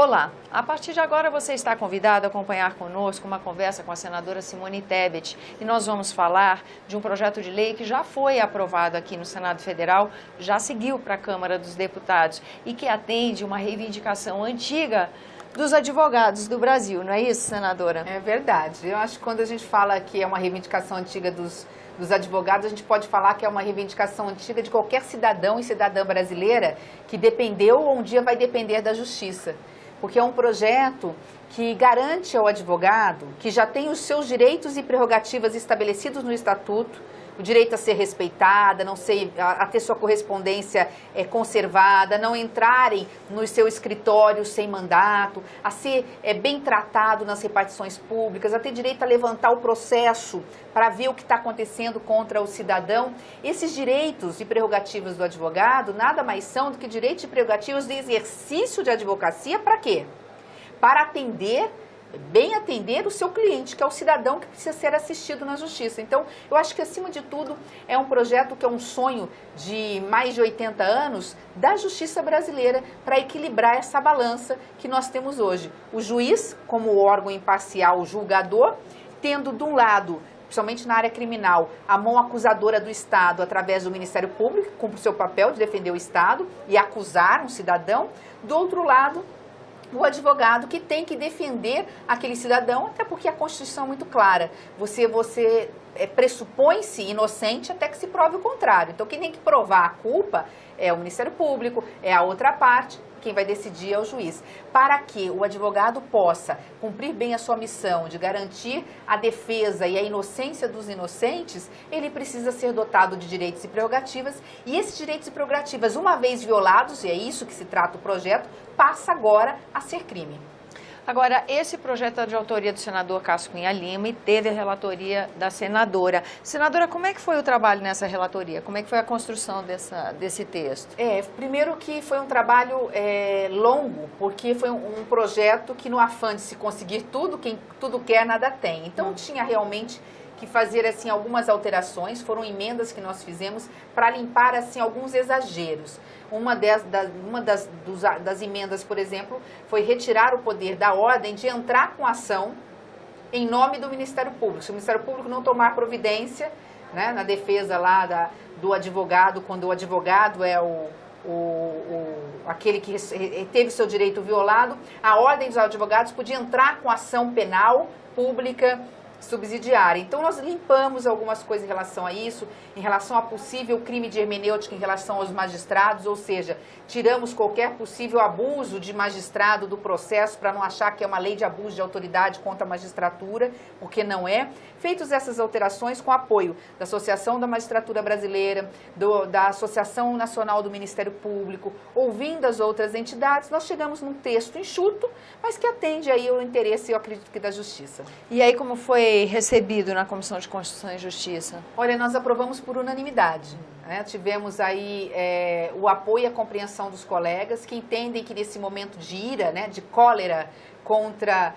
Olá, a partir de agora você está convidado a acompanhar conosco uma conversa com a senadora Simone Tebet e nós vamos falar de um projeto de lei que já foi aprovado aqui no Senado Federal, já seguiu para a Câmara dos Deputados e que atende uma reivindicação antiga dos advogados do Brasil, não é isso, senadora? É verdade. Eu acho que quando a gente fala que é uma reivindicação antiga dos advogados, a gente pode falar que é uma reivindicação antiga de qualquer cidadão e cidadã brasileira que dependeu ou um dia vai depender da justiça. Porque é um projeto que garante ao advogado, que já tem os seus direitos e prerrogativas estabelecidos no Estatuto, o direito a ser respeitada, a ter sua correspondência conservada, não entrarem no seu escritório sem mandato, a ser bem tratado nas repartições públicas, a ter direito a levantar o processo para ver o que está acontecendo contra o cidadão. Esses direitos e prerrogativas do advogado nada mais são do que direitos e prerrogativas de exercício de advocacia para quê? Para bem atender o seu cliente, que é o cidadão que precisa ser assistido na justiça. Então, eu acho que, acima de tudo, é um projeto que é um sonho de mais de 80 anos da justiça brasileira para equilibrar essa balança que nós temos hoje. O juiz, como órgão imparcial julgador, tendo de um lado, principalmente na área criminal, a mão acusadora do Estado através do Ministério Público, que cumpre o seu papel de defender o Estado e acusar um cidadão. Do outro lado, o advogado que tem que defender aquele cidadão, até porque a Constituição é muito clara. Você pressupõe-se inocente até que se prove o contrário. Então, quem tem que provar a culpa é o Ministério Público, é a outra parte, quem vai decidir é o juiz. Para que o advogado possa cumprir bem a sua missão de garantir a defesa e a inocência dos inocentes, ele precisa ser dotado de direitos e prerrogativas, e esses direitos e prerrogativas, uma vez violados, e é isso que se trata o projeto, passa agora a ser crime. Agora, esse projeto é de autoria do senador Cássio Cunha Lima e teve a relatoria da senadora. Senadora, como é que foi o trabalho nessa relatoria? Como é que foi a construção desse texto? Primeiro que foi um trabalho longo, porque foi um projeto que no afã de se conseguir tudo, quem tudo quer, nada tem. Então, tinha realmente que fazer assim algumas alterações, foram emendas que nós fizemos para limpar assim alguns exageros. Uma das emendas, por exemplo, foi retirar o poder da ordem de entrar com ação em nome do Ministério Público. Se o Ministério Público não tomar providência, né, na defesa lá do advogado, quando o advogado é aquele que teve seu direito violado, a ordem dos advogados podia entrar com ação penal pública subsidiária. Então, nós limpamos algumas coisas em relação a isso, em relação a possível crime de hermenêutica em relação aos magistrados, ou seja, tiramos qualquer possível abuso de magistrado do processo para não achar que é uma lei de abuso de autoridade contra a magistratura, porque não é. Feitas essas alterações com apoio da Associação da Magistratura Brasileira, da Associação Nacional do Ministério Público, ouvindo as outras entidades, nós chegamos num texto enxuto, mas que atende aí ao interesse, eu acredito que da Justiça. E aí, como foi recebido na Comissão de Constituição e Justiça? Olha, nós aprovamos por unanimidade. Tivemos aí o apoio e a compreensão dos colegas que entendem que nesse momento de ira, de cólera contra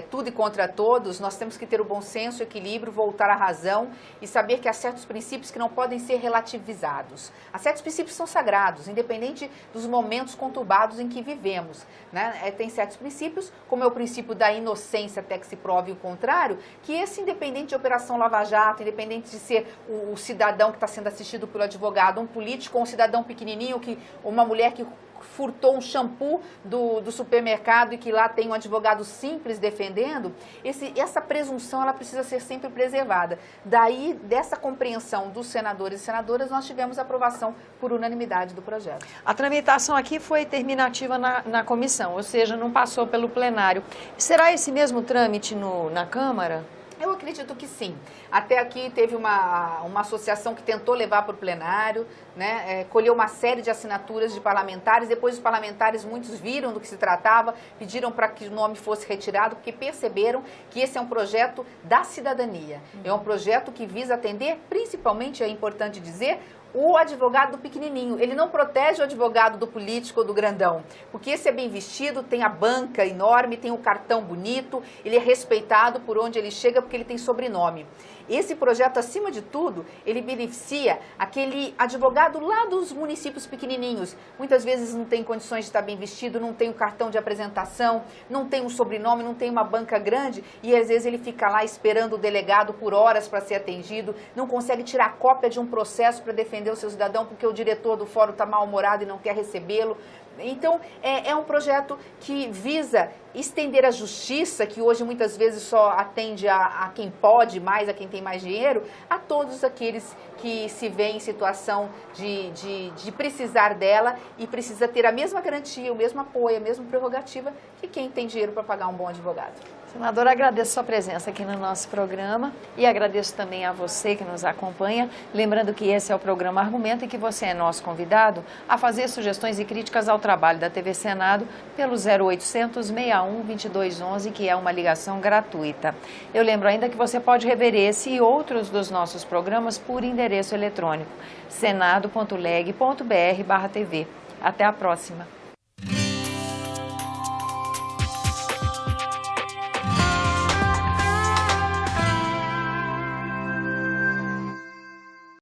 tudo e contra todos, nós temos que ter o bom senso, o equilíbrio, voltar à razão e saber que há certos princípios que não podem ser relativizados. Há certos princípios que são sagrados, independente dos momentos conturbados em que vivemos. Tem certos princípios, como é o princípio da inocência até que se prove o contrário, que esse, independente de Operação Lava Jato, independente de ser o cidadão que está sendo assistido pelo advogado, um político ou um cidadão pequenininho, uma mulher que furtou um shampoo do supermercado e que lá tem um advogado simples defendendo, essa presunção ela precisa ser sempre preservada. Daí, dessa compreensão dos senadores e senadoras, nós tivemos aprovação por unanimidade do projeto. A tramitação aqui foi terminativa na comissão, ou seja, não passou pelo plenário. Será esse mesmo trâmite na Câmara? Eu acredito que sim. Até aqui teve uma associação que tentou levar para o plenário, colheu uma série de assinaturas de parlamentares, depois os parlamentares, muitos viram do que se tratava, pediram para que o nome fosse retirado, porque perceberam que esse é um projeto da cidadania. É um projeto que visa atender, principalmente, é importante dizer, o advogado do pequenininho. Ele não protege o advogado do político ou do grandão, porque esse é bem vestido, tem a banca enorme, tem o cartão bonito, ele é respeitado por onde ele chega, porque ele tem nem sobrenome. Esse projeto, acima de tudo, ele beneficia aquele advogado lá dos municípios pequenininhos. Muitas vezes não tem condições de estar bem vestido, não tem um cartão de apresentação, não tem um sobrenome, não tem uma banca grande e às vezes ele fica lá esperando o delegado por horas para ser atendido, não consegue tirar cópia de um processo para defender o seu cidadão porque o diretor do fórum está mal-humorado e não quer recebê-lo. Então, é um projeto que visa estender a justiça, que hoje muitas vezes só atende a quem pode mais, a quem tem mais dinheiro, a todos aqueles que se veem em situação de precisar dela e precisa ter a mesma garantia, o mesmo apoio, a mesma prerrogativa que quem tem dinheiro para pagar um bom advogado. Senadora, agradeço sua presença aqui no nosso programa e agradeço também a você que nos acompanha. Lembrando que esse é o programa Argumento e que você é nosso convidado a fazer sugestões e críticas ao trabalho da TV Senado pelo 0800 61 2211, que é uma ligação gratuita. Eu lembro ainda que você pode rever esse e outros dos nossos programas por endereço eletrônico senado.leg.br/tv. Até a próxima.